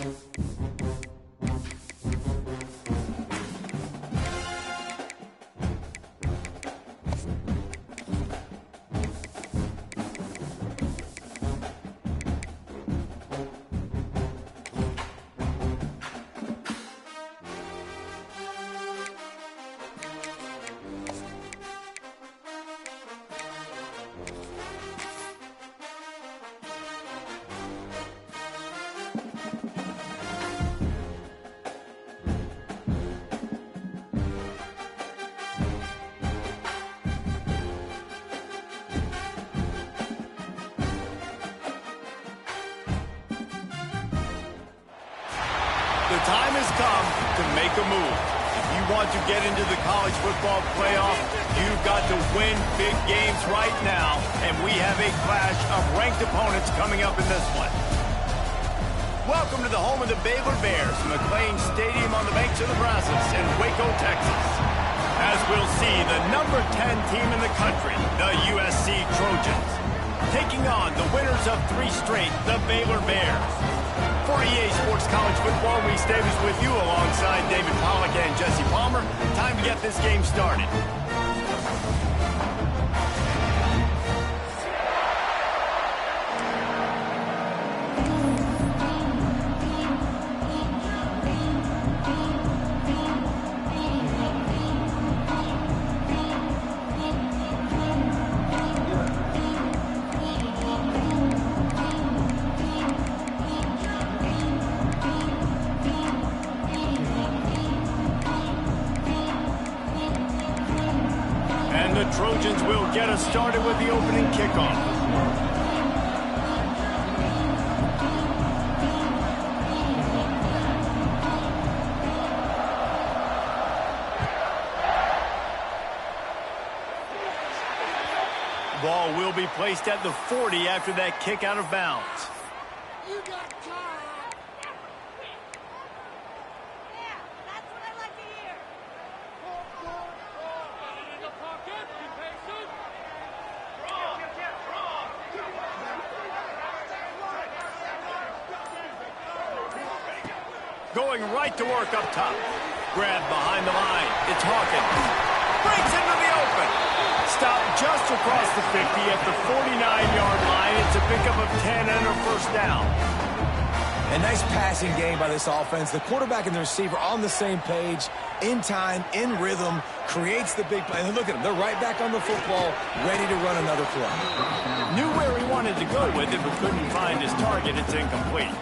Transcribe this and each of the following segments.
The time has come to make a move. If you want to get into the college football playoff, you've got to win big games right now, and we have a clash of ranked opponents coming up in this one. Welcome to the home of the Baylor Bears, McLean Stadium on the banks of the Brazos in Waco, Texas. As we'll see, the number 10 team in the country, the USC Trojans, taking on the winners of 3 straight, the Baylor Bears. For EA Sports College Football, Reese Davis with you alongside David Pollack and Jesse Palmer. Time to get this game started. The Trojans will get us started with the opening kickoff. Ball will be placed at the 40 after that kick out of bounds. You got time. Going right to work up top. Grab behind the line. It's Hawkins. Breaks into the open. Stop just across the 50 at the 49-yard line. It's a pickup of 10 and a first down. A nice passing game by this offense. The quarterback and the receiver on the same page, in time, in rhythm, creates the big play. And look at them. They're right back on the football, ready to run another play. Knew where he wanted to go with it, but couldn't find his target. It's incomplete.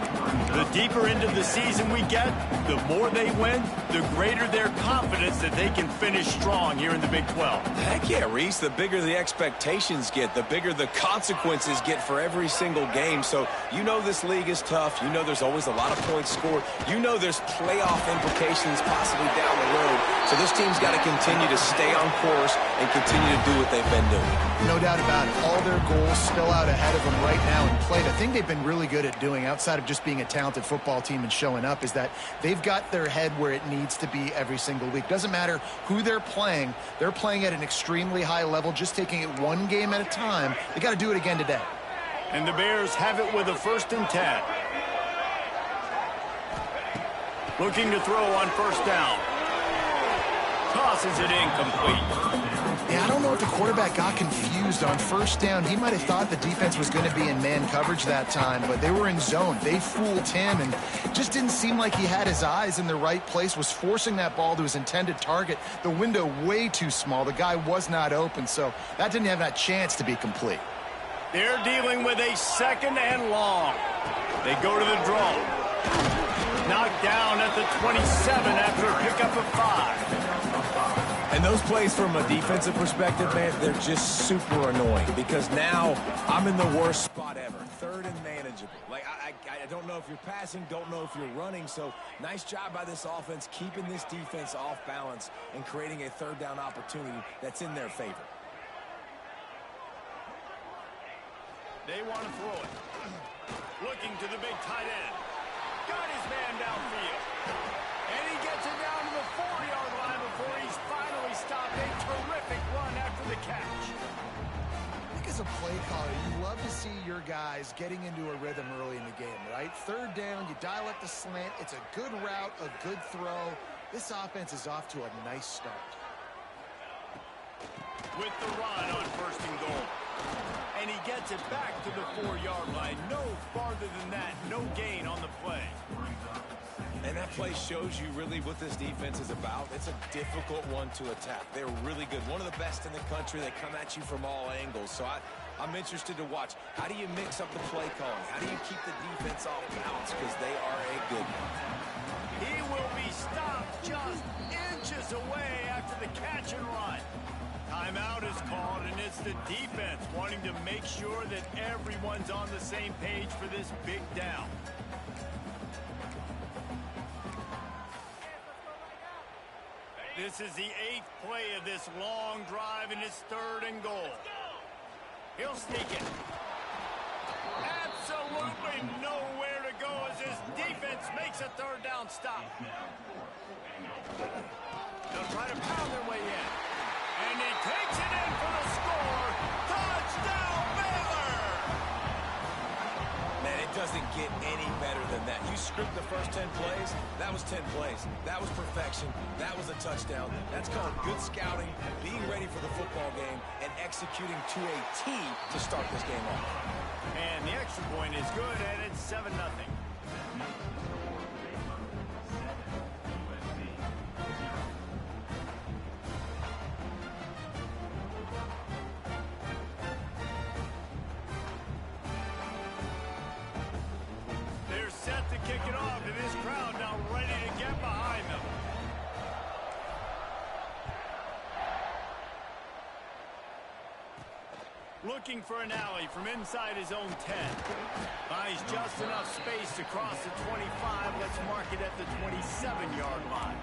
The deeper into the season we get, the more they win, the greater their confidence that they can finish strong here in the Big 12. Heck yeah, Reese. The bigger the expectations get, the bigger the consequences get for every single game. So you know this league is tough. You know there's always a lot of points scored. You know there's playoff implications possibly down the road. So this team's got to continue to stay on course and continue to do what they've been doing. No doubt about it. All their goals spill out ahead of them right now in play. The thing they've been really good at doing, outside of just being a talented football team and showing up, is that they've got their head where it needs to be every single week. Doesn't matter who they're playing at an extremely high level, just taking it one game at a time. They got to do it again today. And the Bears have it with a 1st and 10. Looking to throw on first down. Tosses it incomplete. Yeah, I don't know if the quarterback got confused on first down. He might have thought the defense was going to be in man coverage that time, but they were in zone. They fooled him, and just didn't seem like he had his eyes in the right place, was forcing that ball to his intended target. The window way too small. The guy was not open, so that didn't have that chance to be complete. They're dealing with a 2nd and long. They go to the draw. Knocked down at the 27 after a pickup of 5. And those plays from a defensive perspective, man, they're just super annoying because now I'm in the worst spot ever. 3rd and manageable. Like, I don't know if you're passing, don't know if you're running. So nice job by this offense keeping this defense off balance and creating a 3rd down opportunity that's in their favor. They want to throw it. Looking to the big tight end. Got his man downfield. And he gets it down to the 4-yard line before he's finally stopped. A terrific run after the catch. Like I as a play caller, you love to see your guys getting into a rhythm early in the game, right? Third down, you dial up the slant. It's a good route, a good throw. This offense is off to a nice start. With the run on 1st and goal. And he gets it back to the 4-yard line. No farther than that. No gain on the play. And that play shows you really what this defense is about. It's a difficult one to attack. They're really good. One of the best in the country. They come at you from all angles. So I'm interested to watch. How do you mix up the play calling? How do you keep the defense off balance? Because they are a good one. He will be stopped just inches away after the catch and run. Timeout is called, and it's the defense wanting to make sure that everyone's on the same page for this big down. This is the 8th play of this long drive, and it's 3rd and goal. He'll sneak it. Absolutely nowhere to go as his defense makes a 3rd down stop. They'll try to pound their way in. And he takes it in for the score. Touchdown, Baylor! Man, it doesn't get any better than that. You script the first 10 plays, that was 10 plays. That was perfection. That was a touchdown. That's called good scouting, being ready for the football game, and executing to a T to start this game off. And the extra point is good, and it's 7-0. Kick it off, and this crowd now ready to get behind them. Looking for an alley from inside his own 10. Buys just enough space to cross the 25. Let's mark it at the 27-yard line.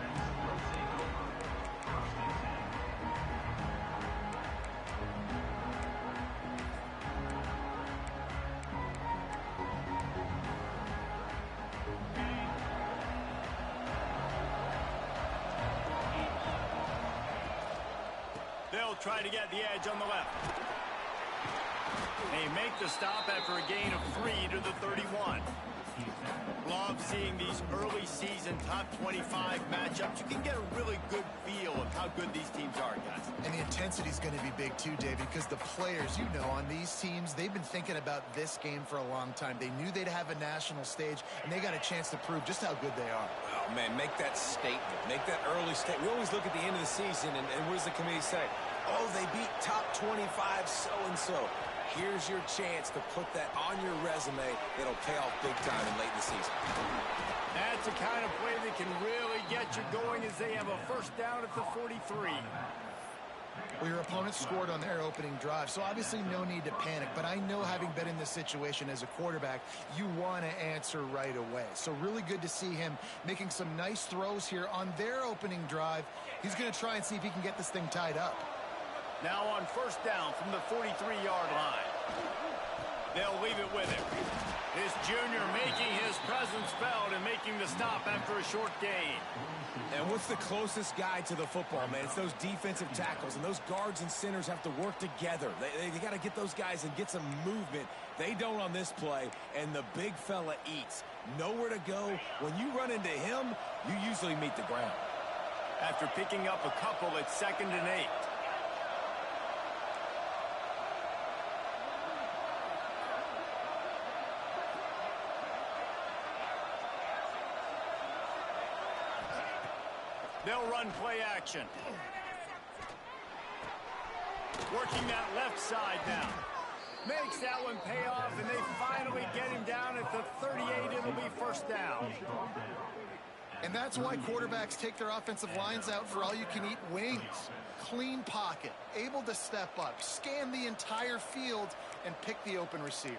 They'll try to get the edge on the left. They make the stop after a gain of 3 to the 31. Love seeing these early season top 25 matchups. You can get a really good feel of how good these teams are, guys. And the intensity is going to be big too, David, because the players, you know, on these teams, they've been thinking about this game for a long time. They knew they'd have a national stage, and they got a chance to prove just how good they are. Oh, man, make that statement. Make that early statement. We always look at the end of the season, and what does the committee say? Oh, they beat top 25 so-and-so. Here's your chance to put that on your resume that'll pay off big time in late in the season. That's the kind of play that can really get you going as they have a 1st down at the 43. Well, your opponent scored on their opening drive, so obviously no need to panic. But I know, having been in this situation as a quarterback, you want to answer right away. So really good to see him making some nice throws here on their opening drive. He's going to try and see if he can get this thing tied up. Now on 1st down from the 43-yard line. They'll leave it with him. This junior making his presence felt and making the stop after a short gain. And what's the closest guy to the football, man? It's those defensive tackles, and those guards and centers have to work together. They got to get those guys and get some movement. They don't on this play, and the big fella eats. Nowhere to go. When you run into him, you usually meet the ground. After picking up a couple, it's 2nd and 8. They'll run play action. Working that left side now. Makes that one pay off, and they finally get him down at the 38. It'll be 1st down. And that's why quarterbacks take their offensive lines out for all-you-can-eat wings. Clean pocket, able to step up, scan the entire field, and pick the open receiver.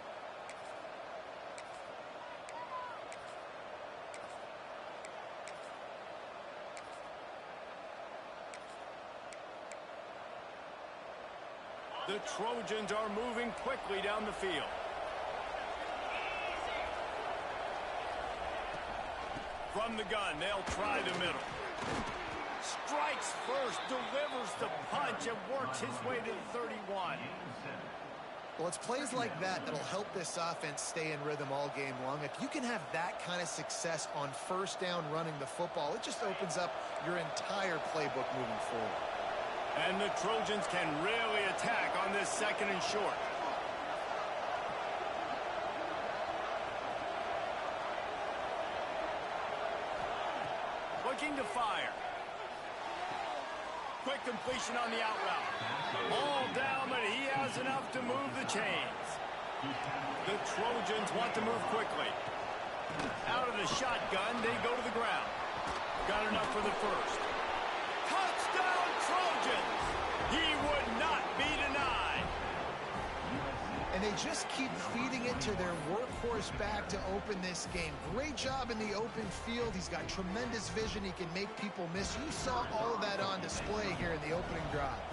The Trojans are moving quickly down the field. From the gun, they'll try the middle. Strikes first, delivers the punch, and works his way to the 31. Well, it's plays like that that'll help this offense stay in rhythm all game long. If you can have that kind of success on first down running the football, it just opens up your entire playbook moving forward. And the Trojans can really attack on this 2nd and short. Looking to fire. Quick completion on the out route. Ball down, but he has enough to move the chains. The Trojans want to move quickly. Out of the shotgun, they go to the ground. Got enough for the first. Touchdown, Trojans! He would not be denied. And they just keep feeding it to their workhorse back to open this game. Great job in the open field. He's got tremendous vision. He can make people miss. You saw all of that on display here in the opening drive.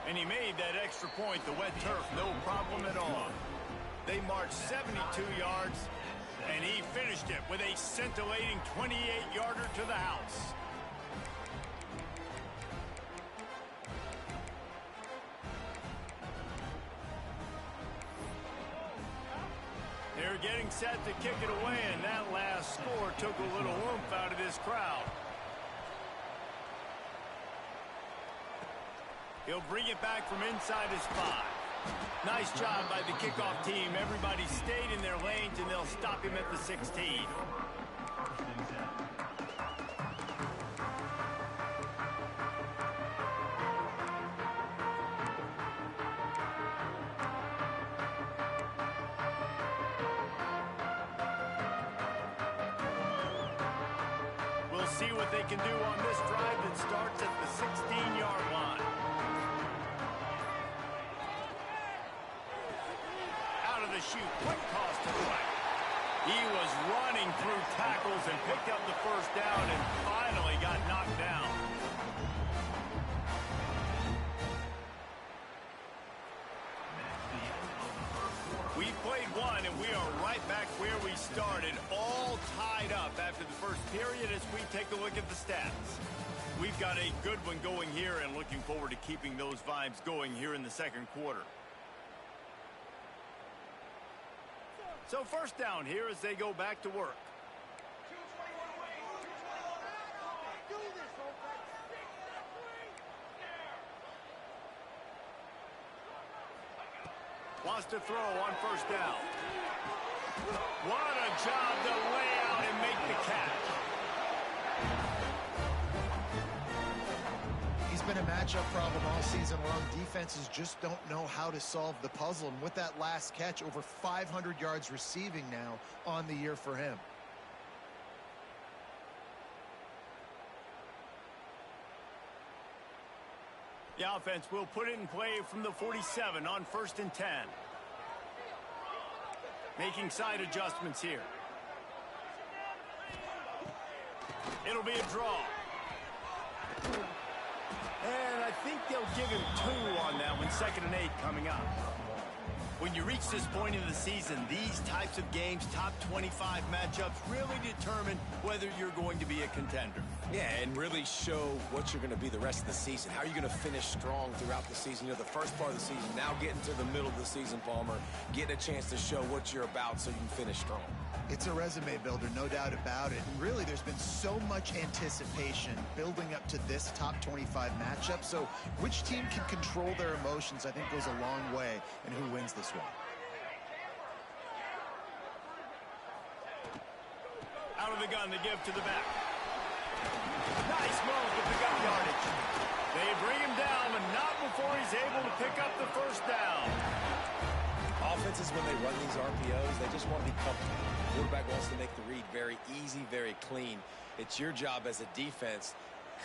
And he made that extra point, the wet turf, no problem at all. They marched 72 yards, and he finished it with a scintillating 28-yarder to the house. They're getting set to kick it away, and that last score took a little oomph out of this crowd. He'll bring it back from inside his 5. Nice job by the kickoff team. Everybody stayed in their lanes, and they'll stop him at the 16. We'll see what they can do on this drive that starts at the 16-yard line. Out of the chute, quick toss to the right. He was running through tackles and picked up the first down and finally got knocked down. We've played one, and we are right back where we started, all tied up after the first period as we take a look at the stats. We've got a good one going here and looking forward to keeping those vibes going here in the second quarter. So first down here as they go back to work. Wants to throw on first down. What a job to lay out and make the catch. He's been a matchup problem all season long. Defenses just don't know how to solve the puzzle. And with that last catch, over 500 yards receiving now on the year for him. The offense will put it in play from the 47 on 1st and 10. Making side adjustments here. It'll be a draw. And I think they'll give him 2 on that one, 2nd and 8 coming up. When you reach this point in the season, these types of games, top 25 matchups, really determine whether you're going to be a contender. Yeah, and really show what you're going to be the rest of the season. How are you going to finish strong throughout the season? You know, the first part of the season, now getting to the middle of the season, Palmer, getting a chance to show what you're about so you can finish strong. It's a resume builder, no doubt about it. And really, there's been so much anticipation building up to this top 25 matchup. So which team can control their emotions, I think, goes a long way in who wins this one. Out of the gun, they give to the back. Nice move with the gun yardage. They bring him down, but not before he's able to pick up the first down. Offenses, when they run these RPOs, they just want to be comfortable. The quarterback wants to make the read very easy, very clean. It's your job as a defense,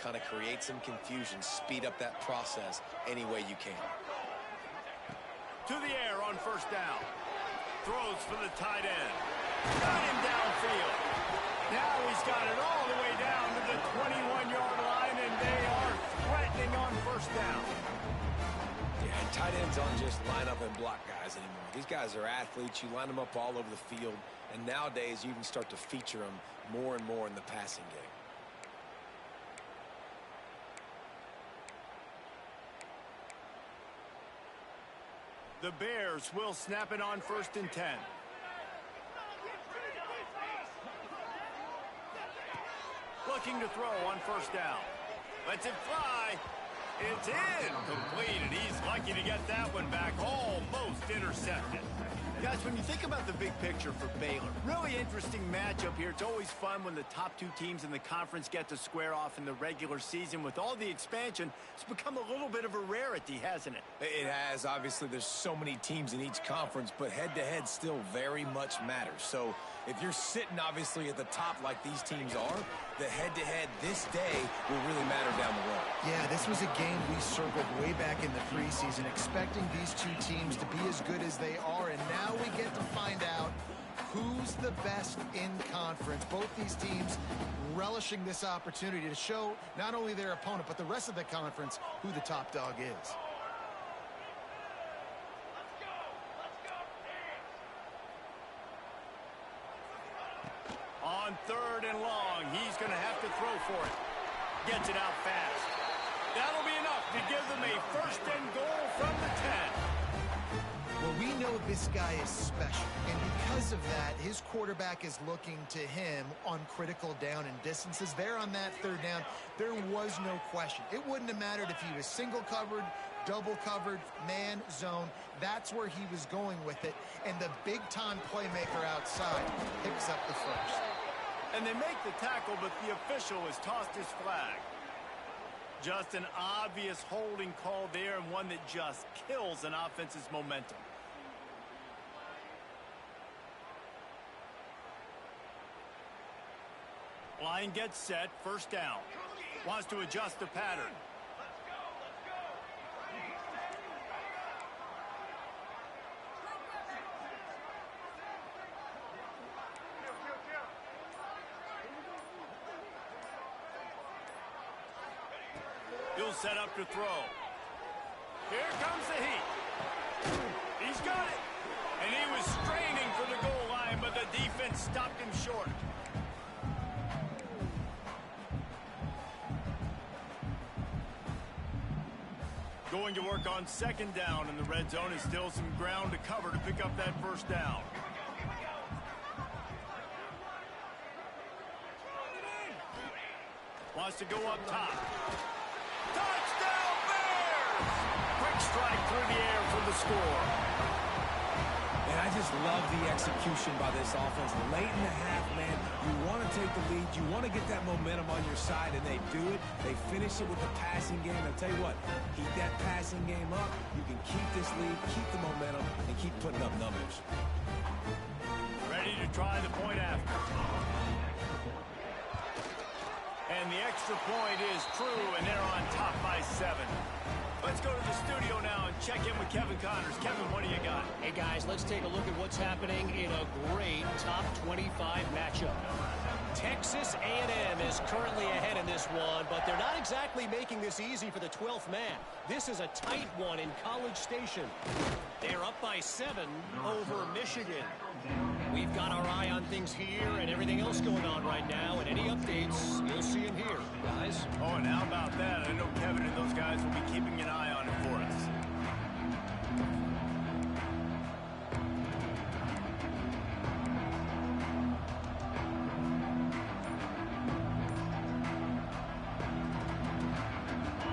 kind of create some confusion, speed up that process any way you can. To the air on first down. Throws for the tight end. Got him downfield. Now he's got it all the way down to the 21-yard line, and they are threatening on first down. Yeah, and tight ends aren't just line up and block guys anymore. These guys are athletes. You line them up all over the field, and nowadays you can start to feature them more and more in the passing game. The Bears will snap it on 1st and 10. Looking to throw on 1st down. Lets it fly. It's incomplete, and he's lucky to get that one back. Almost intercepted. Guys, when you think about the big picture for Baylor, really interesting matchup here. It's always fun when the top two teams in the conference get to square off in the regular season. With all the expansion, it's become a little bit of a rarity, hasn't it? It has. Obviously, there's so many teams in each conference, but head-to-head still very much matters. So if you're sitting, obviously, at the top like these teams are, the head-to-head this day will really matter down the road. Yeah, this was a game we circled way back in the preseason, expecting these two teams to be as good as they are, and now we get to find out who's the best in conference. Both these teams relishing this opportunity to show not only their opponent, but the rest of the conference who the top dog is. On 3rd and long, he's going to have to throw for it. Gets it out fast. That'll be enough to give them a 1st and goal from the 10. Well, we know this guy is special, and because of that, his quarterback is looking to him on critical down and distances. There on that 3rd down, there was no question. It wouldn't have mattered if he was single covered, double covered, man, zone. That's where he was going with it, and the big-time playmaker outside picks up the 1st. And they make the tackle, but the official has tossed his flag. Just an obvious holding call there, and one that just kills an offense's momentum. Line gets set, 1st down. Wants to adjust the pattern. He'll set up to throw. Here comes the heat. He's got it. And he was straining for the goal line, but the defense stopped him short. Going to work on 2nd down in the red zone, and still some ground to cover to pick up that 1st down. Wants to go up top. Touchdown Bears! Quick strike through the air for the score. And I just love the execution by this offense. Late in the half, man, you want to take the lead. You want to get that momentum on your side, and they do it. They finish it with the passing game. I'll tell you what, keep that passing game up. You can keep this lead, keep the momentum, and keep putting up numbers. Ready to try the point after. And the extra point is true, and they're on top by 7. Let's go to the studio now and check in with Kevin Connors. Kevin, what do you got? Hey, guys, let's take a look at what's happening in a great top 25 matchup. Texas A&M is currently ahead in this one, but they're not exactly making this easy for the 12th man. This is a tight one in College Station. They're up by 7 over Michigan. We've got our eye on things here and everything else going on right now, and any updates, you'll see them here, guys. Oh, and how about that? I know Kevin and those guys will be keeping an eye on it for us.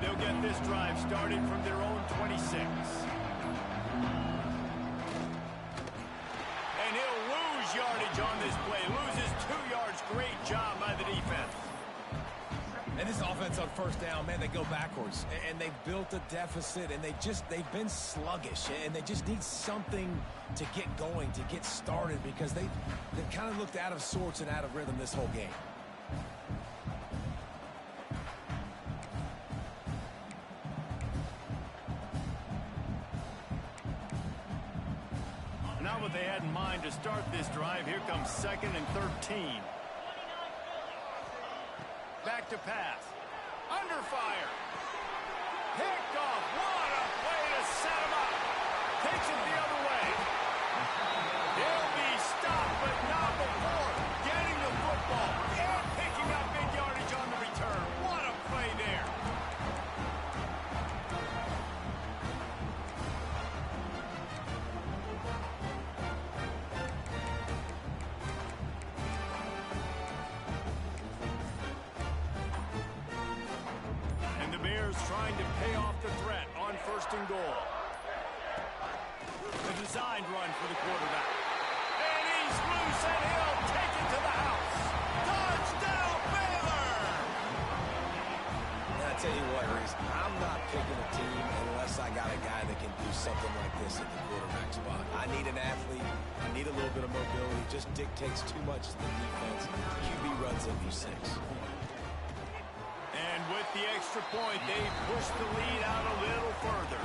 They'll get this drive started from their own 26. And he'll lose yardage on this play. Loses 2 yards. Great job by the defense. And this offense on 1st down, man, they go backwards. And they built a deficit, and they've been sluggish. And they just need something to get going, to get started, because they've kind of looked out of sorts and out of rhythm this whole game. Not what they had in mind to start this drive. Here comes 2nd and 13. Back to pass. Under fire. Picked off. What a play to set him up. Takes it the other way. He'll be stopped, but not before getting the football and picking up big yardage on the return. What a play there. defenders trying to pay off the threat on 1st and goal. The designed run for the quarterback. And he's loose, and he'll take it to the house. Touchdown, Baylor! And I tell you what, Reese, I'm not picking a team unless I got a guy that can do something like this at the quarterback spot. I need an athlete. I need a little bit of mobility. Just dictates too much to the defense. QB runs in for 6. And with the extra point, they push the lead out a little further.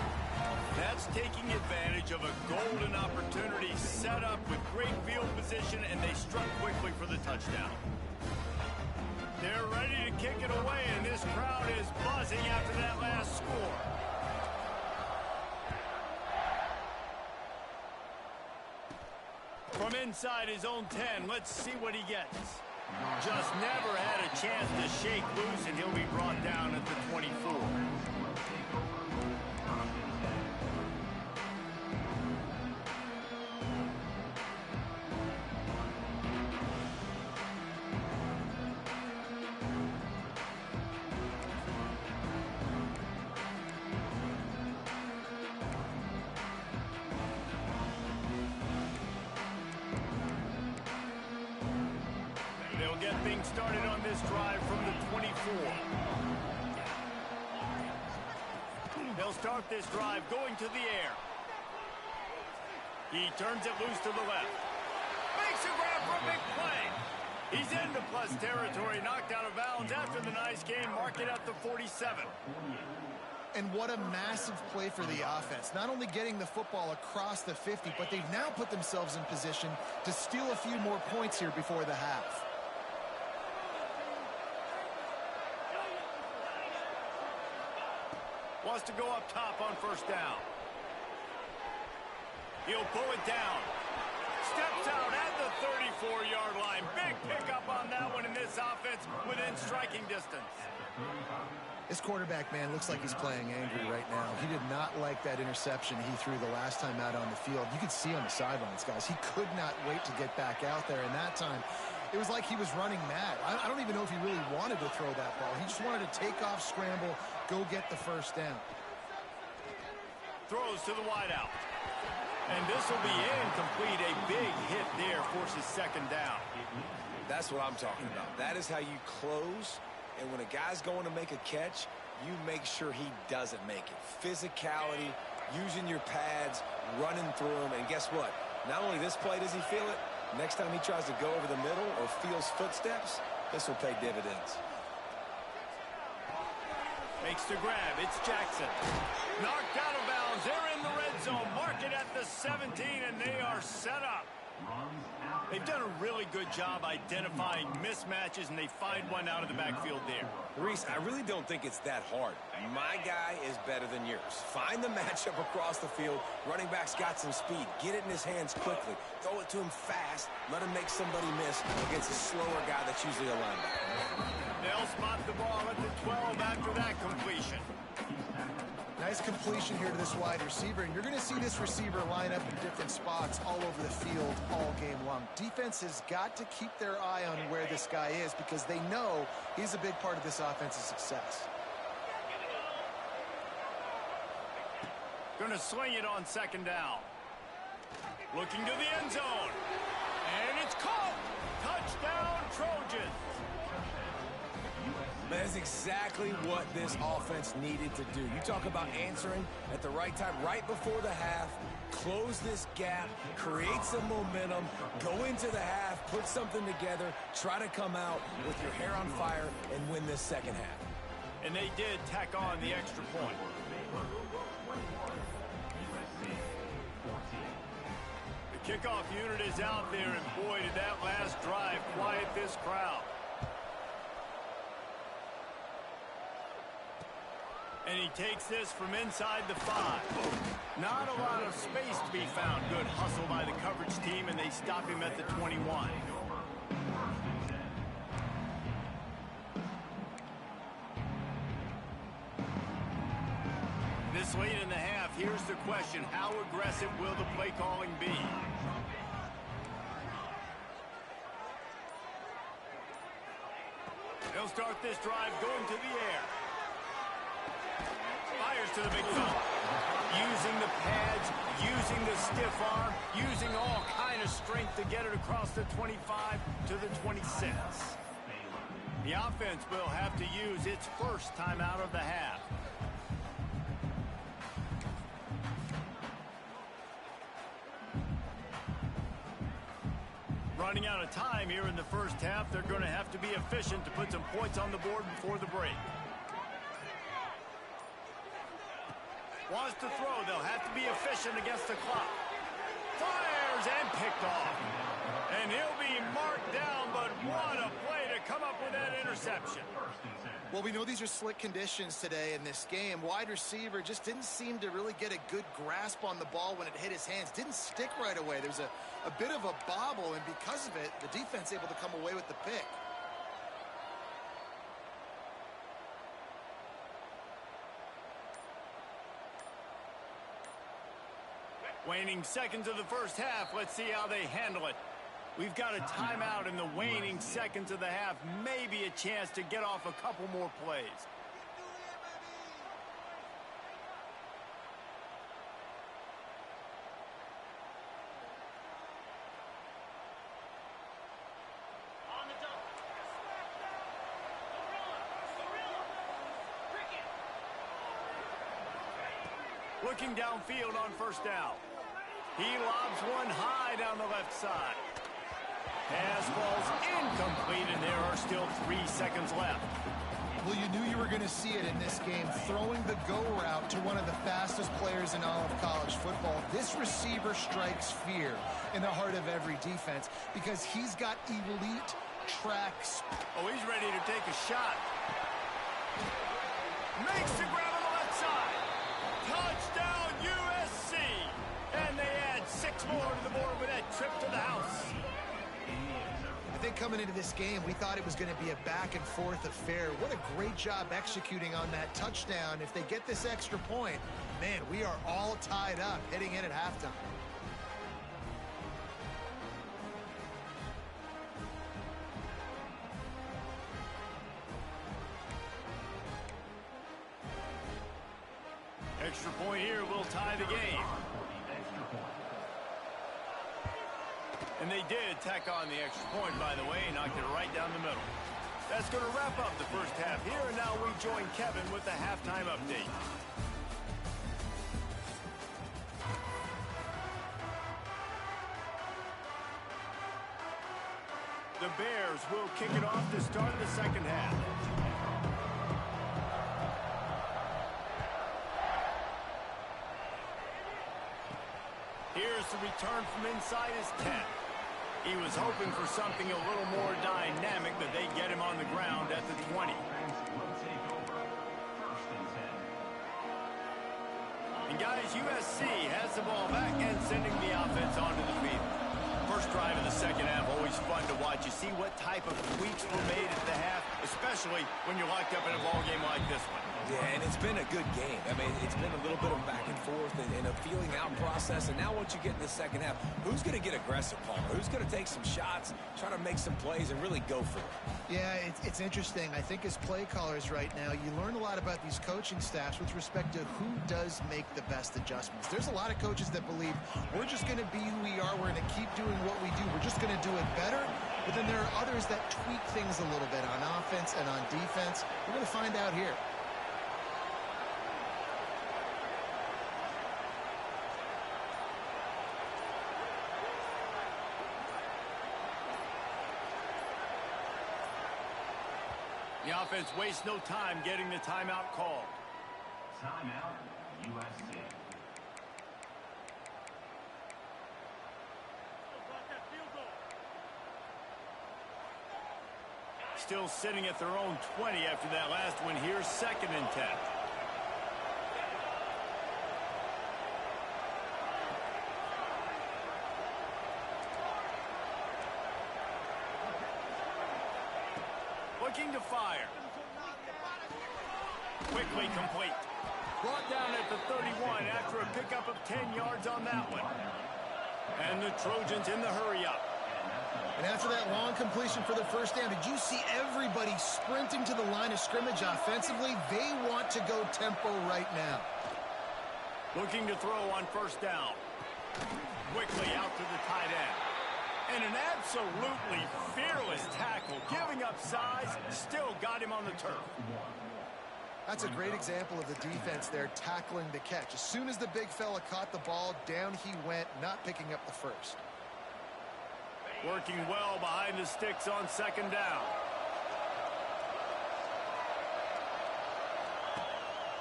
That's taking advantage of a golden opportunity set up with great field position, and they struck quickly for the touchdown. They're ready to kick it away, and this crowd is buzzing after that last score. From inside his own 10, let's see what he gets. Just never had a chance to shake loose, and he'll be brought down at the 24. They'll get things started on this drive from the 24. They'll start this drive going to the air. He turns it loose to the left. Makes a grab for a big play. He's into plus territory, knocked out of bounds after the nice game. Mark it at the 47. And what a massive play for the offense. Not only getting the football across the 50, but they've now put themselves in position to steal a few more points here before the half. Wants to go up top on 1st down. He'll pull it down. Steps out at the 34-yard line. Big pickup on that one in this offense within striking distance. This quarterback, man, looks like he's playing angry right now. He did not like that interception he threw the last time out on the field. You could see on the sidelines, guys. He could not wait to get back out there, and that time it was like he was running mad. I don't even know if he really wanted to throw that ball. He just wanted to take off, scramble, go get the 1st down. Throws to the wideout. And this will be incomplete. A big hit there forces 2nd down. That's what I'm talking about. That is how you close. And when a guy's going to make a catch, you make sure he doesn't make it. Physicality, using your pads, running through them. And guess what? Not only this play does he feel it, next time he tries to go over the middle or feels footsteps, this will pay dividends. Makes the grab. It's Jackson. Knocked out of bounds. They're in the red zone. Mark it at the 17, and they are set up. They've done a really good job identifying mismatches, and they find one out of the backfield there. Reese, I really don't think it's that hard. My guy is better than yours. Find the matchup across the field. Running back's got some speed. Get it in his hands quickly. Throw it to him fast. Let him make somebody miss against a slower guy that's usually a linebacker. They'll spot the ball at the 12 after that completion. Nice completion here to this wide receiver, and you're going to see this receiver line up in different spots all over the field all game long. Defense has got to keep their eye on where this guy is because they know he's a big part of this offense's success. Going to swing it on 2nd down. Looking to the end zone. And it's caught. Touchdown, Trojans. That's exactly what this offense needed to do. You talk about answering at the right time, right before the half, close this gap, create some momentum, go into the half, put something together, try to come out with your hair on fire and win this 2nd half. And they did tack on the extra point. The kickoff unit is out there, and boy, did that last drive quiet this crowd. And he takes this from inside the 5. Not a lot of space to be found. Good hustle by the coverage team, and they stop him at the 21. This late in the half, here's the question. How aggressive will the play calling be? They'll start this drive going to the air. Fires to the big fella. Using the pads, using the stiff arm, using all kind of strength to get it across the 25 to the 26. The offense will have to use its first timeout of the half. Running out of time here in the first half, they're going to have to be efficient to put some points on the board before the break. Wants to throw. They'll have to be efficient against the clock. Fires and picked off. And he'll be marked down, but what a play to come up with that interception. Well, we know these are slick conditions today in this game. Wide receiver just didn't seem to really get a good grasp on the ball when it hit his hands. Didn't stick right away. There's a bit of a bobble, and because of it, the defense able to come away with the pick. Waning seconds of the first half. Let's see how they handle it. We've got a timeout in the waning seconds of the half. Maybe a chance to get off a couple more plays. Looking downfield on first down. He lobs one high down the left side. Pass falls incomplete, and there are still 3 seconds left. Well, you knew you were going to see it in this game, throwing the go route to one of the fastest players in all of college football. This receiver strikes fear in the heart of every defense because he's got elite track speed. Oh, he's ready to take a shot. Makes the grab on the left side. Touchdown, USC. And they add 6 more to the board with that trip to the house. I think coming into this game, we thought it was going to be a back-and-forth affair. What a great job executing on that touchdown. If they get this extra point, man, we are all tied up heading in at halftime. Extra point here will tie the game. And they did tack on the extra point, by the way, knocked it right down the middle. That's going to wrap up the first half here, and now we join Kevin with the halftime update. The Bears will kick it off to start the second half. Here's the return from inside his 10. He was hoping for something a little more dynamic, but they get him on the ground at the 20. And guys, USC has the ball back and sending the offense onto the field. First drive of the second half, always fun to watch. You see what type of tweaks were made at the half, especially when you're locked up in a ball game like this one. Yeah, and it's been a good game. I mean, it's been a little bit of back and forth and a feeling out process. And now once you get in the second half, who's going to get aggressive, Palmer? Who's going to take some shots, try to make some plays, and really go for it? Yeah, it's interesting. I think as play callers right now, you learn a lot about these coaching staffs with respect to who does make the best adjustments. There's a lot of coaches that believe we're just going to be who we are. We're going to keep doing what we do. We're just going to do it better. But then there are others that tweak things a little bit on offense and on defense. We're going to find out here. The offense wastes no time getting the timeout called. Timeout, USC. Still sitting at their own 20 after that last one. Here's 2nd and 10. Looking to fire. Quickly complete. Brought down at the 31 after a pickup of 10 yards on that one. And the Trojans in the hurry up. And after that long completion for the first down, did you see everybody sprinting to the line of scrimmage offensively? They want to go tempo right now. Looking to throw on first down. Quickly out to the tight end. And an absolutely fearless tackle. Giving up size, still got him on the turf. That's a great example of the defense there tackling the catch. As soon as the big fella caught the ball, down he went, not picking up the first. Working well behind the sticks on second down.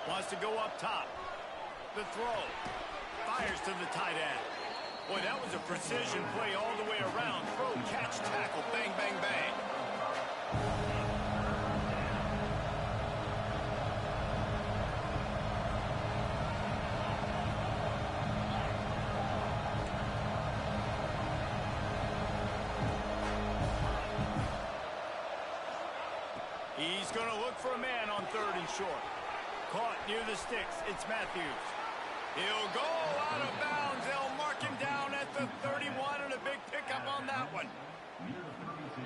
Wants to go up top. The throw. Fires to the tight end. Boy, that was a precision play all the way around. Throw, catch, tackle, bang, bang, bang. He's going to look for a man on third and short. Caught near the sticks. It's Matthews. He'll go out of bounds. They'll mark him down at the 31, and a big pickup on that one.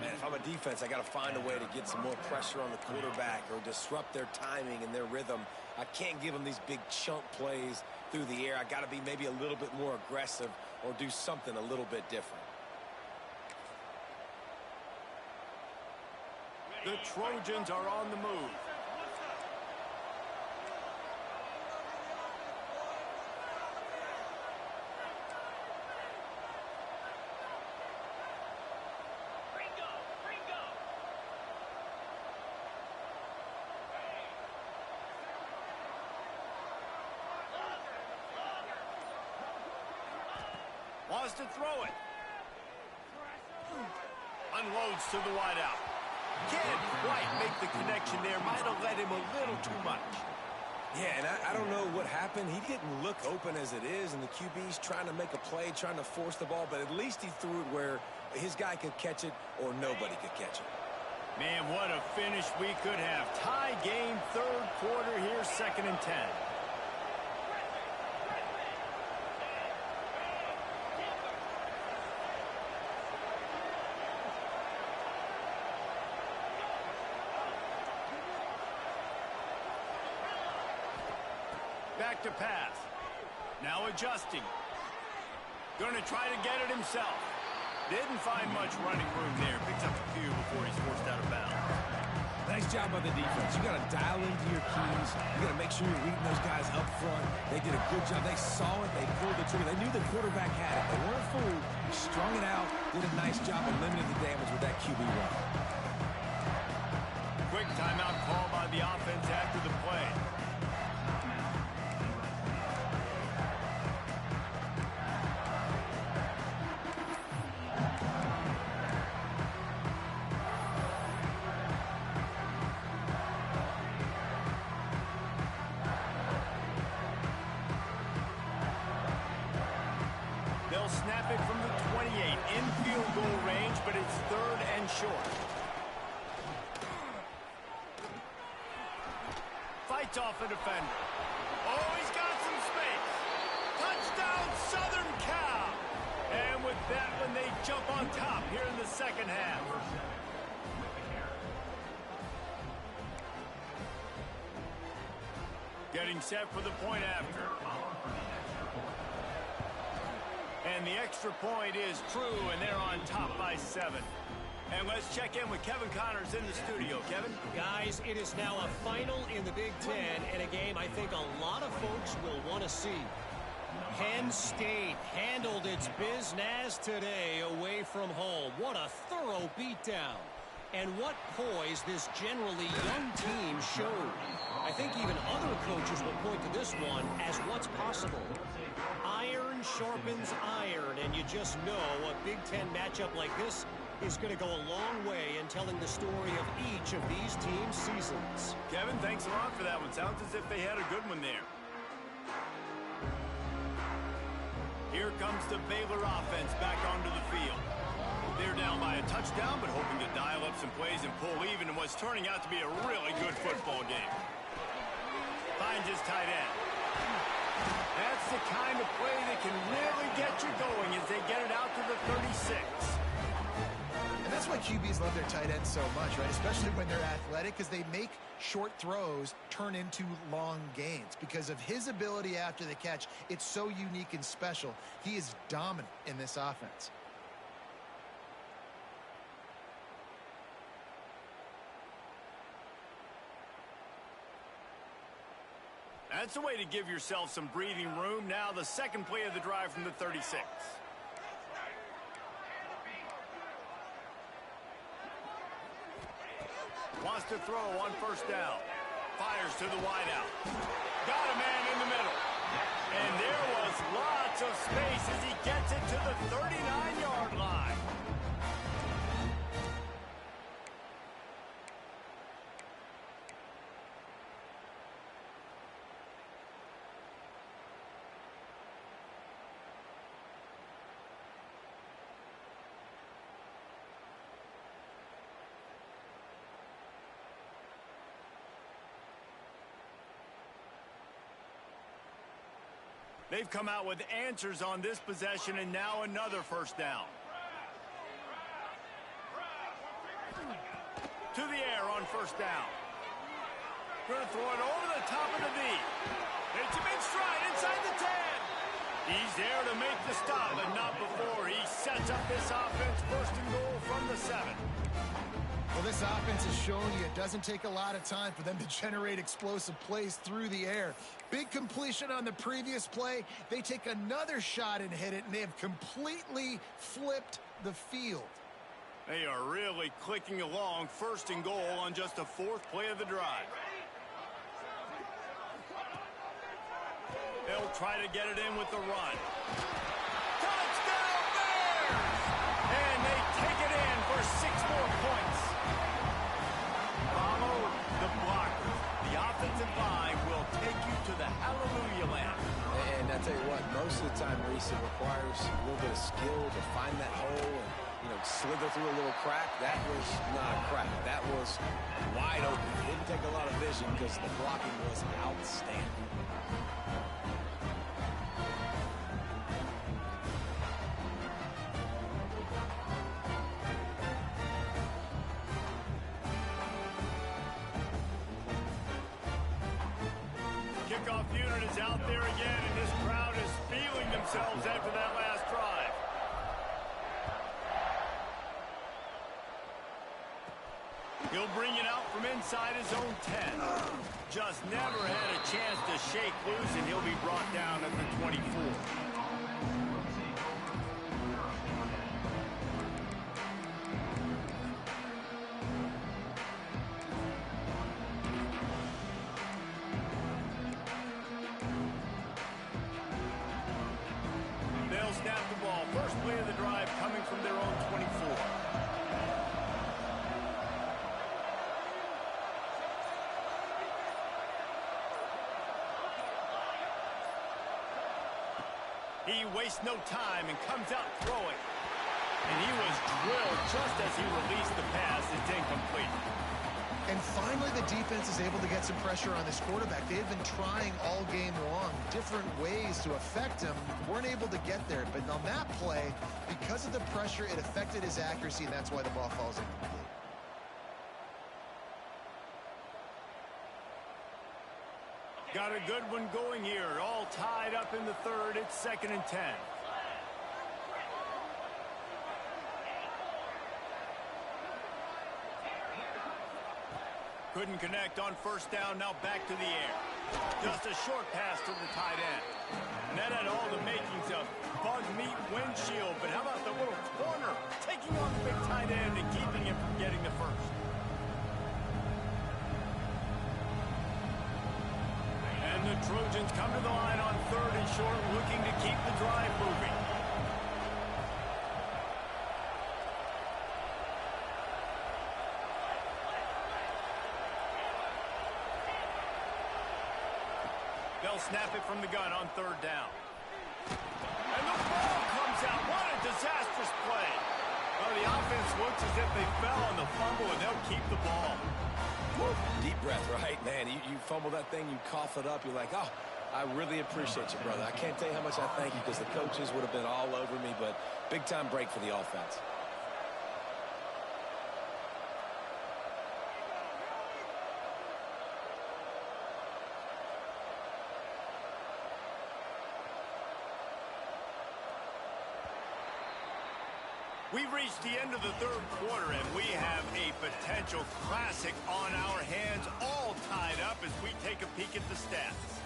Man, if I'm a defense, I got to find a way to get some more pressure on the quarterback or disrupt their timing and their rhythm. I can't give them these big chunk plays through the air. I got to be maybe a little bit more aggressive or do something a little bit different. The Trojans are on the move. Wants to throw it. Unloads to the wideout. Can't quite make the connection there. Might have led him a little too much. Yeah, and I don't know what happened. He didn't look open as it is, and the QB's trying to make a play, trying to force the ball, but at least he threw it where his guy could catch it or nobody could catch it. Man, what a finish we could have. Tie game, third quarter here, 2nd and 10. Back to pass. Now adjusting. Going to try to get it himself. Didn't find much running room there. Picks up a few before he's forced out of bounds. Nice job by the defense. You got to dial into your keys. You got to make sure you're reading those guys up front. They did a good job. They saw it. They pulled the trigger. They knew the quarterback had it. They weren't fooled. Strung it out. Did a nice job of limiting the damage with that QB run. Quick timeout call by the offense after the play. They'll snap it from the 28 in field goal range, but it's 3rd and short. Fights off a defender. Oh, he's got some space. Touchdown, Southern Cal. And with that one, they jump on top here in the second half. Getting set for the point after. And the extra point is true, and they're on top by 7. And let's check in with Kevin Connors in the studio. Kevin? Guys, it is now a final in the Big Ten, and a game I think a lot of folks will want to see. Penn State handled its business today away from home. What a thorough beatdown. And what poise this generally young team showed. I think even other coaches will point to this one as what's possible. Iron sharpens iron, and you just know a Big Ten matchup like this is going to go a long way in telling the story of each of these teams' seasons. Kevin, thanks a lot for that one. Sounds as if they had a good one there. Here comes the Baylor offense back onto the field. They're down by a touchdown, but hoping to dial up some plays and pull even in what's turning out to be a really good football game. Finds his tight end. That's the kind of play that can really get you going as they get it out to the 36. that's why QBs love their tight ends so much, right? Especially when they're athletic, because they make short throws turn into long gains. Because of his ability after the catch, it's so unique and special. He is dominant in this offense. That's a way to give yourself some breathing room. Now the second play of the drive from the 36. Wants to throw on first down. Fires to the wideout. Got a man in the middle. And there was lots of space as he gets it to the 39-yard line. They've come out with answers on this possession, and now another first down. To the air on first down. Going to throw it over the top of the V. It's him in stride inside the 10. He's there to make the stop, but not before. He sets up this offense first and goal from the 7. Well, this offense has shown you it doesn't take a lot of time for them to generate explosive plays through the air. Big completion on the previous play. They take another shot and hit it, and they have completely flipped the field. They are really clicking along, first and goal on just the 4th play of the drive. They'll try to get it in with the run. Touchdown Bears! And they take it in for 6 more points. Follow the blockers. The offensive line will take you to the hallelujah land. And I tell you what, most of the time, Reese, it requires a little bit of skill to find that hole and, slither through a little crack. That was not a crack. That was wide open. It didn't take a lot of vision because the blocking was outstanding. Kickoff unit is out there again, and this crowd is feeling themselves after that last drive. He'll bring it out from inside his own 10. Just never had a chance to shake loose, and he'll be brought down at the 24. Snap the ball. First play of the drive coming from their own 24. He wastes no time and comes out throwing. And he was drilled just as he released the pass. It's incomplete. And finally, the defense is able to get some pressure on this quarterback. They have been trying all game long different ways to affect him. Weren't able to get there. But on that play, because of the pressure, it affected his accuracy, and that's why the ball falls incomplete. Got a good one going here. All tied up in the 3rd. It's 2nd and 10. Couldn't connect on first down, now back to the air. Just a short pass to the tight end. And that had all the makings of bug meat windshield, but how about the little corner taking on the big tight end and keeping him from getting the first? And the Trojans come to the line on 3rd and short, looking to keep the drive moving. They'll snap it from the gun on 3rd down. And the ball comes out. What a disastrous play. Well, the offense looks as if they fell on the fumble, and they'll keep the ball. Woo. Deep breath, right? Man, you fumble that thing, you cough it up. You're like, oh, I really appreciate you, brother. I can't tell you how much I thank you because the coaches would have been all over me, but big-time break for the offense. We've reached the end of the third quarter, and we have a potential classic on our hands, all tied up as we take a peek at the stats.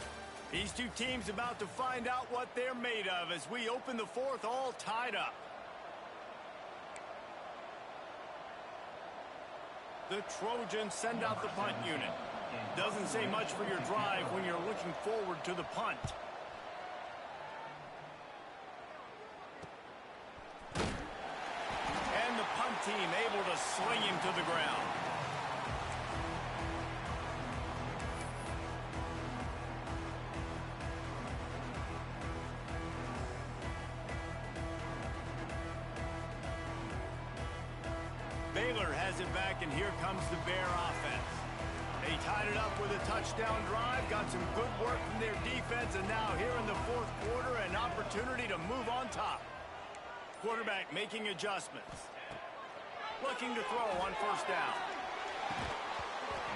These two teams about to find out what they're made of as we open the fourth, all tied up. The Trojans send out the punt unit. Doesn't say much for your drive when you're looking forward to the punt. And the punt team able to sling him to the ground. Baylor has it back, and here comes the Bear offense. They tied it up with a touchdown drive, got some good work from their defense, and now here in the fourth quarter, an opportunity to move on top. Quarterback making adjustments. Looking to throw on first down.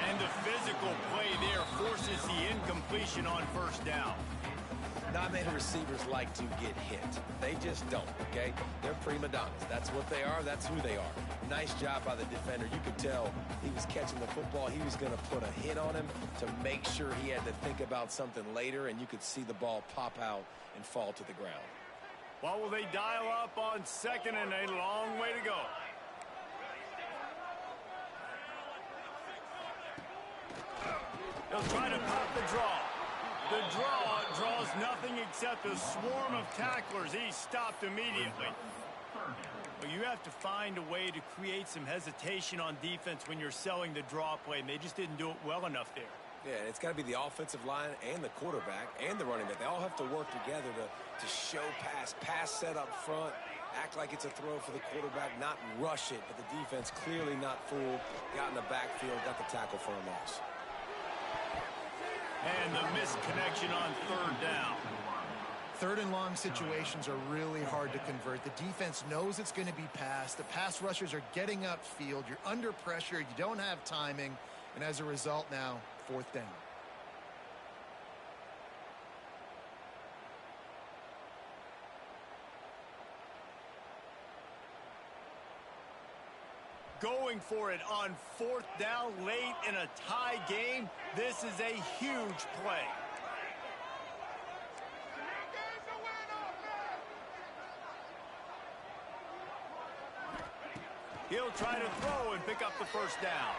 And the physical play there forces the incompletion on first down. Not many receivers like to get hit. They just don't, okay? They're prima donnas. That's what they are. That's who they are. Nice job by the defender. You could tell he was catching the football. He was going to put a hit on him to make sure he had to think about something later, and you could see the ball pop out and fall to the ground. What will they dial up on second, and a long way to go? They'll try to pop the draw. The draw draws nothing except a swarm of tacklers. He's stopped immediately. But you have to find a way to create some hesitation on defense when you're selling the draw play, and they just didn't do it well enough there. Yeah, and it's got to be the offensive line and the quarterback and the running back. They all have to work together to show pass set up front, act like it's a throw for the quarterback, not rush it, but the defense clearly not fooled, got in the backfield, got the tackle for a loss. And the misconnection on third down. Third and long situations are really hard to convert. The defense knows it's going to be passed. The pass rushers are getting upfield. You're under pressure. You don't have timing. And as a result now, fourth down. Going for it on fourth down late in a tie game. This is a huge play. He'll try to throw and pick up the first down.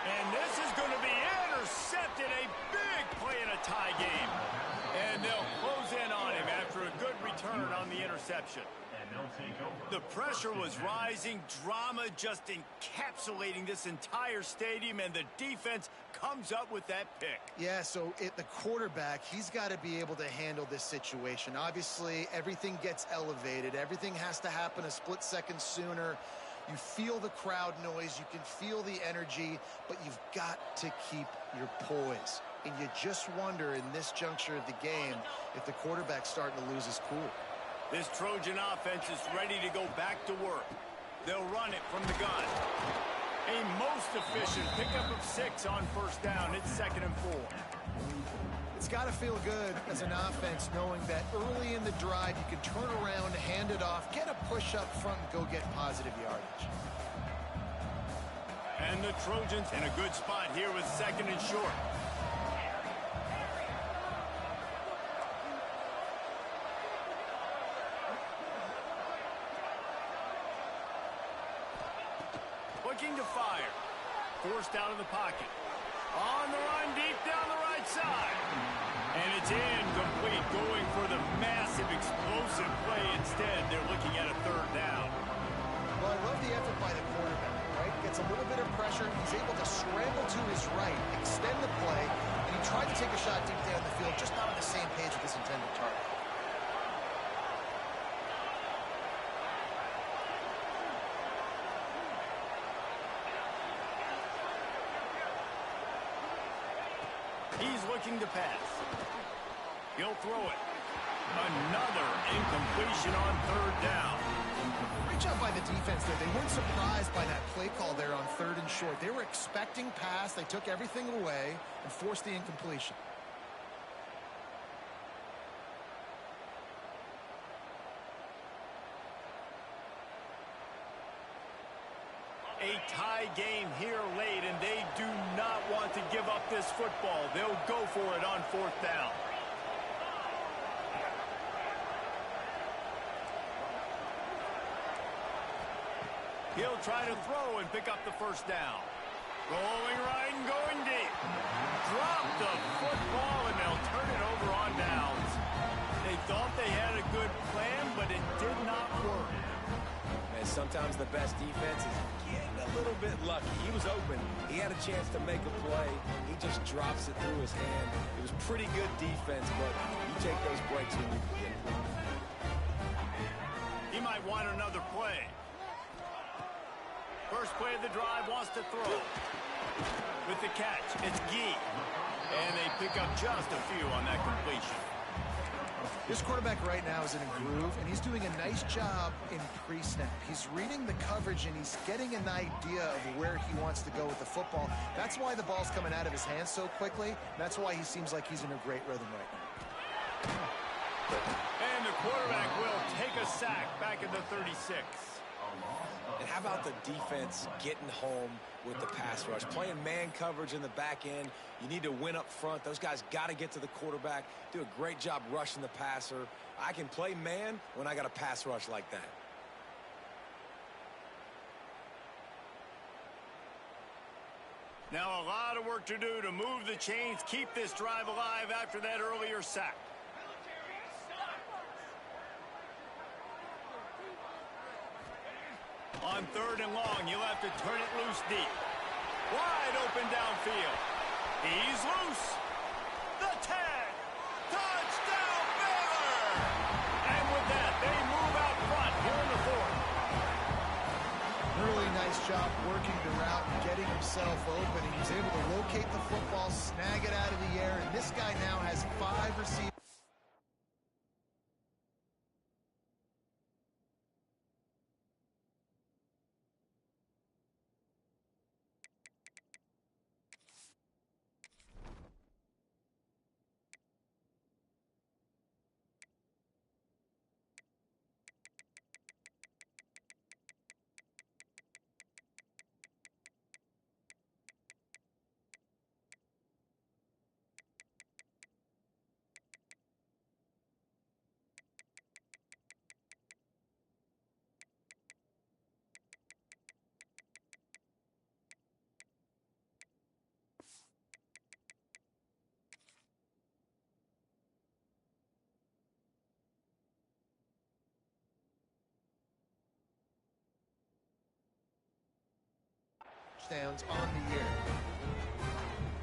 And this is going to be intercepted. A big play in a tie game. And they'll close in on him after a good return on the interception. The pressure was rising, drama just encapsulating this entire stadium, and the defense comes up with that pick. Yeah, so the quarterback, he's got to be able to handle this situation. Obviously, everything gets elevated. Everything has to happen a split second sooner. You feel the crowd noise. You can feel the energy, but you've got to keep your poise. And you just wonder in this juncture of the game if the quarterback's starting to lose his cool. This Trojan offense is ready to go back to work. They'll run it from the gun. A most efficient pickup of 6 on first down. It's 2nd and 4. It's got to feel good as an offense knowing that early in the drive you can turn around, hand it off, get a push up front, and go get positive yardage. And the Trojans in a good spot here with 2nd and short. Looking to fire. Forced out of the pocket. On the run deep down the right side. And it's incomplete, going for the massive explosive play. Instead, they're looking at a third down. Well, I love the effort by the quarterback, right? Gets a little bit of pressure. He's able to scramble to his right, extend the play, and he tried to take a shot deep down the field, just not on the same page with his intended target. He's looking to pass. He'll throw it. Another incompletion on third down. Great job by the defense there. They weren't surprised by that play call there on 3rd and short. They were expecting pass. They took everything away and forced the incompletion. A tie game here late, and they do not want to give up this football. They'll go for it on 4th down. He'll try to throw and pick up the 1st down. Rolling right and going deep. Drop the football, and they'll turn it over on downs. They thought they had a good plan, but it did not work. And sometimes the best defense is getting a little bit lucky. He was open. He had a chance to make a play. He just drops it through his hand. It was pretty good defense, but you take those breaks when you can get it. He might want another play. First play of the drive, wants to throw. With the catch, it's Gee. And they pick up just a few on that completion. This quarterback right now is in a groove, and he's doing a nice job in pre-snap. He's reading the coverage, and he's getting an idea of where he wants to go with the football. That's why the ball's coming out of his hands so quickly. That's why he seems like he's in a great rhythm right now. And the quarterback will take a sack back at the 36. And how about the defense getting home with the pass rush? Playing man coverage in the back end. You need to win up front. Those guys got to get to the quarterback. Do a great job rushing the passer. I can play man when I got a pass rush like that. Now a lot of work to do to move the chains, keep this drive alive after that earlier sack. On 3rd and long, you'll have to turn it loose deep. Wide open downfield. He's loose. The 10. Touchdown, Baylor! And with that, they move out front here in the 4th. Really nice job working the route and getting himself open. He was able to locate the football, snag it out of the air, and this guy now has 5 receivers. Touchdowns on the year.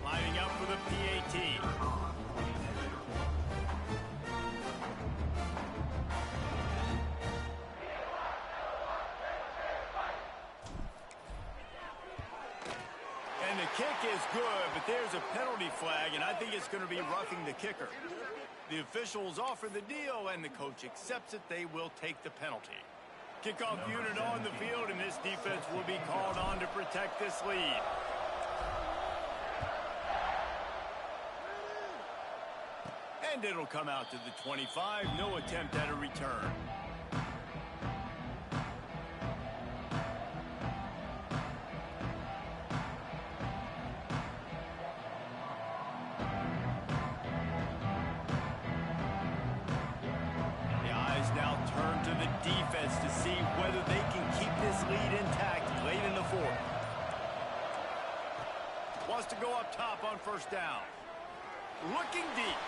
Lining up for the PAT. And the kick is good, but there's a penalty flag, and I think it's going to be roughing the kicker. The officials offer the deal, and the coach accepts it. They will take the penalty. Kickoff unit on the field, and this defense will be called on to protect this lead. And it'll come out to the 25. No attempt at a return. Defense to see whether they can keep this lead intact late in the 4th. Wants to go up top on 1st down. Looking deep.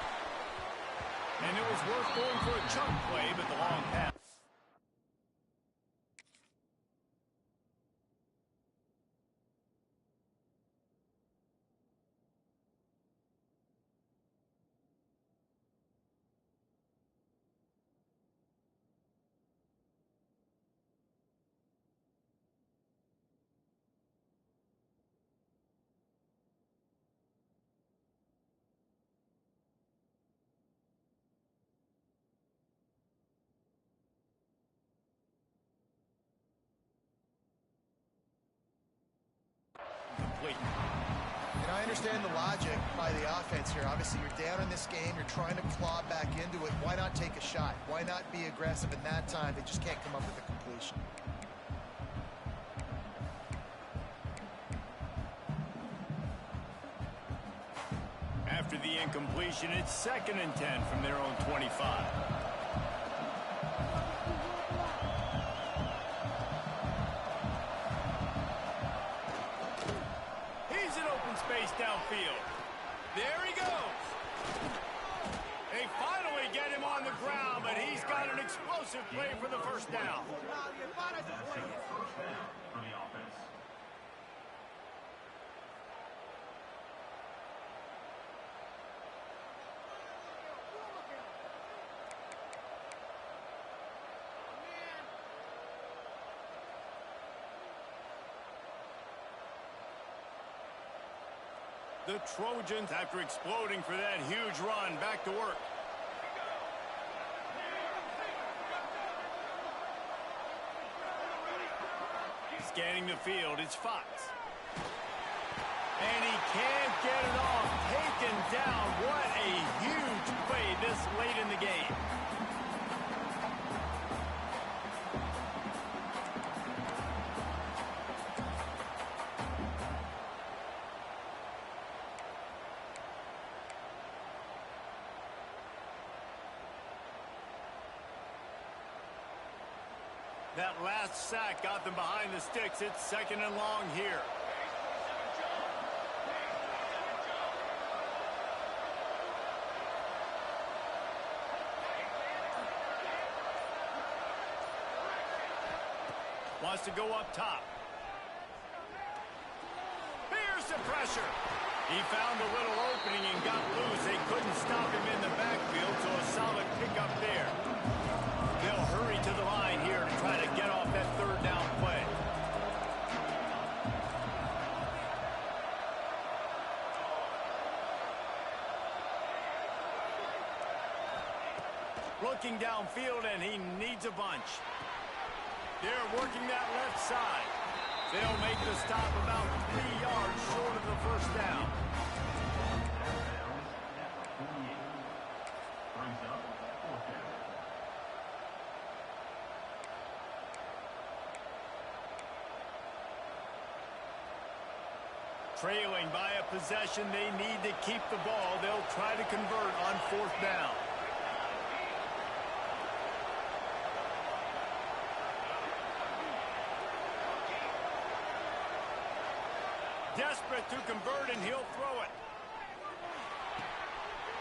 And it was worth going for a chunk play, but the long pass. And I understand the logic by the offense here. Obviously, you're down in this game. You're trying to claw back into it. Why not take a shot? Why not be aggressive in that time? They just can't come up with a completion. After the incompletion, it's 2nd and 10 from their own 25. He's in open space downfield. There he goes. They finally get him on the ground, but he's got an explosive play for the first down. That's a first down for the offense. The Trojans, after exploding for that huge run, back to work. Scanning the field, it's Fox. And he can't get it off. Taken down. What a huge play this late in the game. That last sack got them behind the sticks. It's 2nd and long here. Wants to go up top. Here's the pressure. He found a little opening and got loose. They couldn't stop him in the backfield, so a solid pickup there. They'll hurry to the line here to try to get off that 3rd down play. Looking downfield, and he needs a bunch. They're working that left side. They'll make the stop about 3 yards short of the first down. Brings up 4th down. Trailing by a possession, they need to keep the ball. They'll try to convert on 4th down. Desperate to convert, and he'll throw it.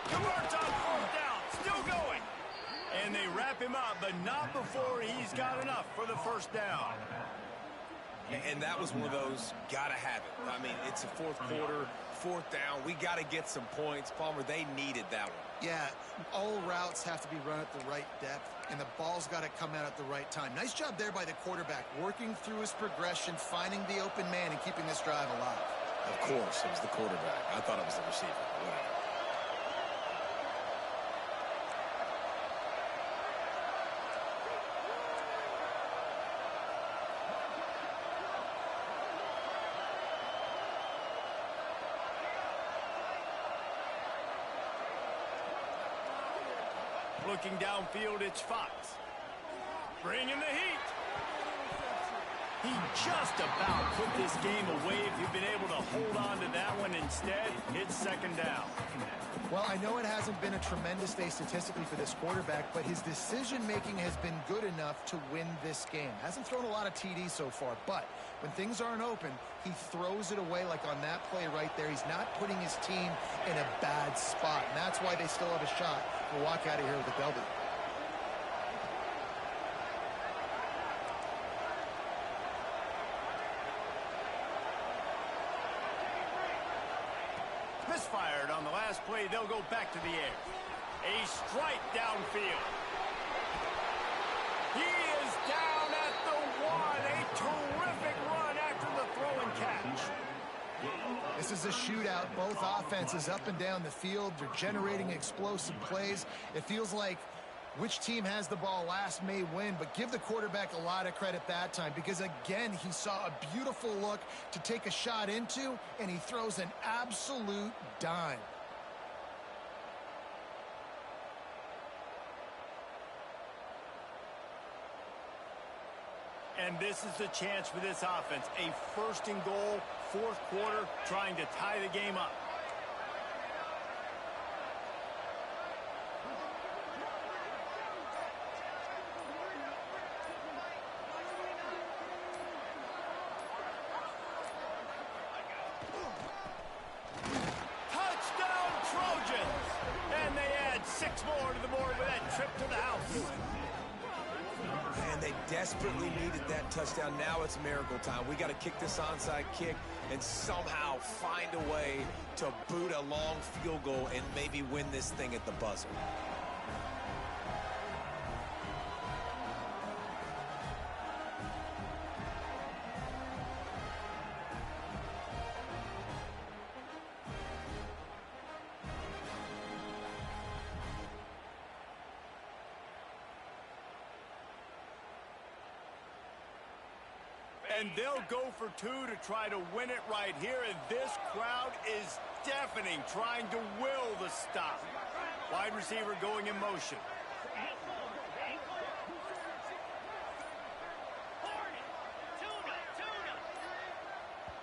Converts on 4th down, still going. And they wrap him up, but not before he's got enough for the first down. And that was one of those, gotta have it. I mean, it's a 4th quarter, 4th down. We got to get some points. Palmer, they needed that one. Yeah, all routes have to be run at the right depth, and the ball's got to come out at the right time. Nice job there by the quarterback, working through his progression, finding the open man, and keeping this drive alive. Of course, it was the quarterback. I thought it was the receiver. Whatever. Looking downfield, it's Fox. Bringing the heat. He just about put this game away. If you've been able to hold on to that one instead, it's 2nd down. Well, I know it hasn't been a tremendous day statistically for this quarterback, but his decision-making has been good enough to win this game. Hasn't thrown a lot of TDs so far, but when things aren't open, he throws it away like on that play right there. He's not putting his team in a bad spot, and that's why they still have a shot to walk out of here with a W. Misfired on the last play. They'll go back to the air. A strike downfield. He is down at the 1. A terrific run after the throw and catch. This is a shootout. Both offenses up and down the field. They're generating explosive plays. It feels like which team has the ball last may win, but give the quarterback a lot of credit that time because, again, he saw a beautiful look to take a shot into, and he throws an absolute dime. And this is the chance for this offense. A 1st and goal, 4th quarter, trying to tie the game up. 6 more to the board with that trip to the house. And they desperately needed that touchdown. Now it's miracle time. We got to kick this onside kick and somehow find a way to boot a long field goal and maybe win this thing at the buzzer. And they'll go for 2 to try to win it right here. And this crowd is deafening, trying to will the stop. Wide receiver going in motion.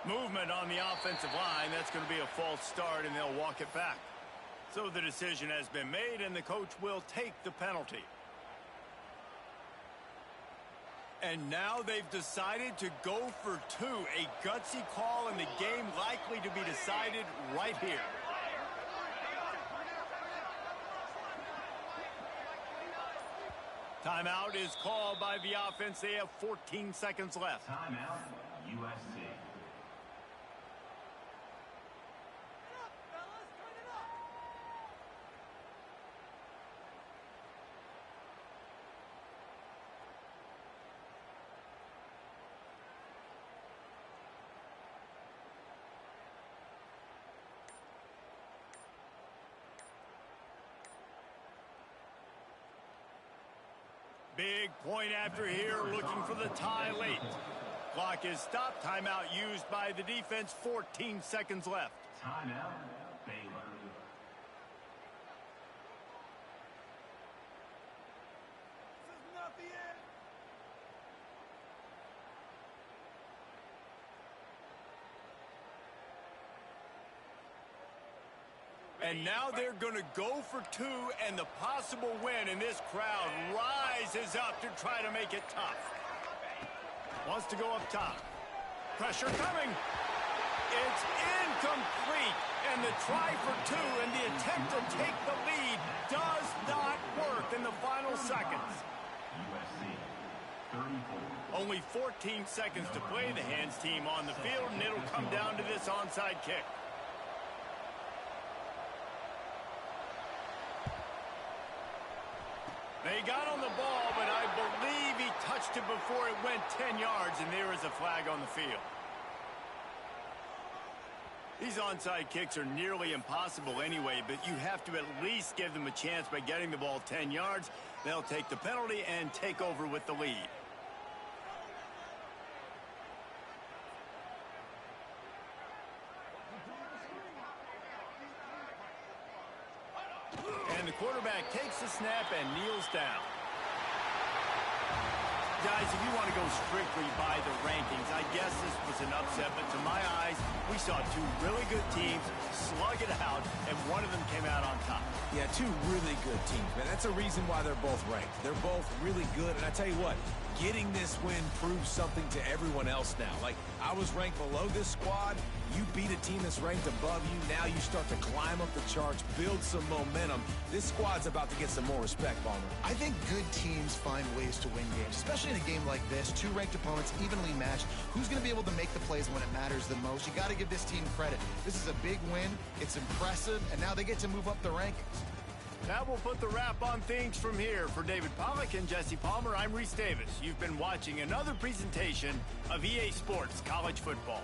Movement on the offensive line. That's going to be a false start, and they'll walk it back. So the decision has been made, and the coach will take the penalty. And now they've decided to go for 2. A gutsy call, and the game likely to be decided right here. Timeout is called by the offense. They have 14 seconds left. Timeout, USC. Big point after here, looking for the tie late. Clock is stopped. Timeout used by the defense. 14 seconds left. Timeout, Baylor. This is not the end. And now they're going to go for 2 and the possible win, and this crowd rises up to try to make it tough. Wants to go up top. Pressure coming. It's incomplete, and the try for 2 and the attempt to take the lead does not work in the final seconds. USC, 34. Only 14 seconds to play. The hands team on the field, and it'll come down to this onside kick. They got on the ball, but I believe he touched it before it went 10 yards, and there is a flag on the field. These onside kicks are nearly impossible anyway, but you have to at least give them a chance by getting the ball 10 yards. They'll take the penalty and take over with the lead. And the quarterback takes the snap and kneels down. Guys, if you want to go strictly by the rankings, I guess this was an upset, but to my eyes, we saw 2 really good teams slug it out, and one of them came out on top. Yeah, 2 really good teams, man. That's a reason why they're both ranked. They're both really good, and I tell you what, getting this win proves something to everyone else now. Like, I was ranked below this squad. You beat a team that's ranked above you. Now you start to climb up the charts, build some momentum. This squad's about to get some more respect, Palmer. I think good teams find ways to win games, especially in a game like this. 2 ranked opponents, evenly matched. Who's going to be able to make the plays when it matters the most? You got to give this team credit. This is a big win. It's impressive, and now they get to move up the rankings. That will put the wrap on things from here. For David Pollack and Jesse Palmer, I'm Reese Davis. You've been watching another presentation of EA Sports College Football.